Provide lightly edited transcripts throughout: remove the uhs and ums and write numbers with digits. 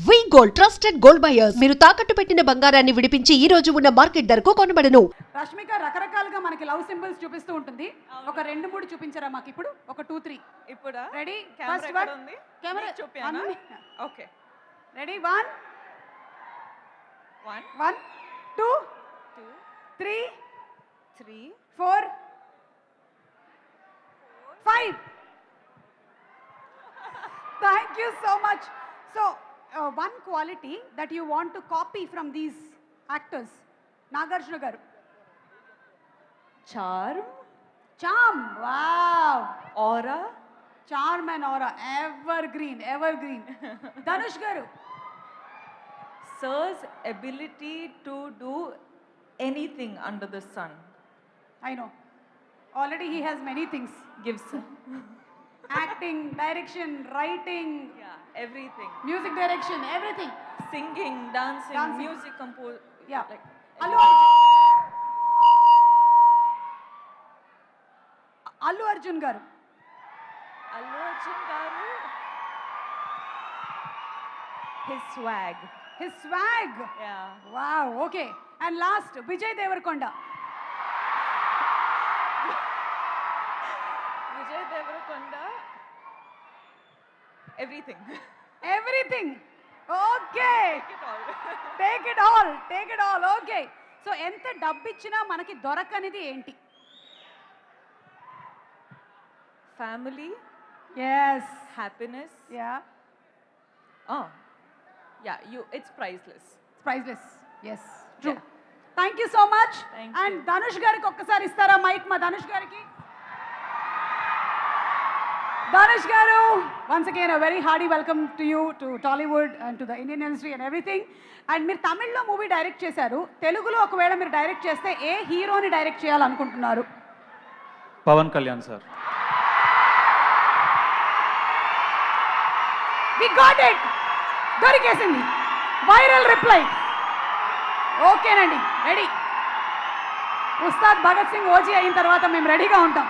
వి gold trusted gold buyers మీరు తాకట్టు పెట్టిన బంగారాన్ని విడిపించి ఈ రోజు ఉన్న మార్కెట్ ధరకు కొనబడను. రష్మిక రకరకాలుగా మనకి లవ్ సింబల్స్ చూపిస్తూ ఉంటుంది. ఒక 2-3 చూపించరా మాకు ఇప్పుడు? ఒక 2-3 ఇప్పుడా? రెడీ? కెమెరా ఫస్ట్ ఎక్కడ వన్ ఉంది? కెమెరా నీకు చూపియానా? Okay. Ready 1 1 2 3 3 4 5 Thank you so much. So, one quality that you want to copy from these actors. Nagarjuna garu. charm, Charm. Wow. aura, Charm and aura. Evergreen. Evergreen. Dhanush garu. sir's ability to do anything under the sun. I know. Already he has many things. Gives Acting, direction, writing, everything. music direction, everything. Singing, dancing, Dancing. music compose. Yeah. Like Allu Arjun garu. Allu Arjun garu. His swag. His swag. Yeah. Wow. Okay. And last, Vijay Devarkonda. Vijay Devarakonda. Everything. Everything. Okay. Take it all. Take it all. Take it all. Okay. So, ఎంత డబ్బు ఇచ్చినా మనకి దొరకనిది ఏంటి? Family, Yes. happiness. Yeah. Oh, yeah. It's priceless. It's priceless. Yes. True. Yeah. Thank you so much. Thank And you. Dhanush గారికి ఒక్కసారి ఇస్తారా mic? మా ధనుష్ గారికి. Dhanush garu, once again a very hearty welcome to you, to Tollywood and to the Indian industry and everything. And మీరు తమిళ్లో movie direct చేశారు. తెలుగులో ఒకవేళ మీరు డైరెక్ట్ చేస్తే ఏ హీరోని డైరెక్ట్ చేయాలనుకుంటున్నారు? Pawan Kalyan sir. We got it. దొరికేసింది. Viral reply. ఓకేనండి, రెడీ. ఉస్తాద్ భగత్ సింగ్ ఓజీ అయిన తర్వాత మేము రెడీగా ఉంటాం.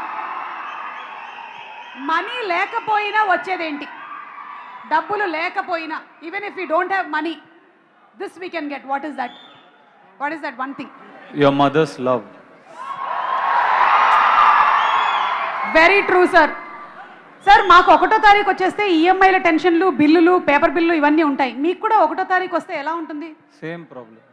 మనీ లేకపోయినా వచ్చేదేంటి? డబ్బులు లేకపోయినా, even if you don't have money, this we can get. What is that? What is that one thing? Your mother's love. Very true sir. Sir, మాకు 1వ తారీఖు వచ్చేస్తే ఈఎంఐల టెన్షన్లు, బిల్లులు, పేపర్ బిల్లు ఇవన్నీ ఉంటాయి. మీకు కూడా 1వ తారీఖు వస్తే ఎలా ఉంటుంది? Same problem.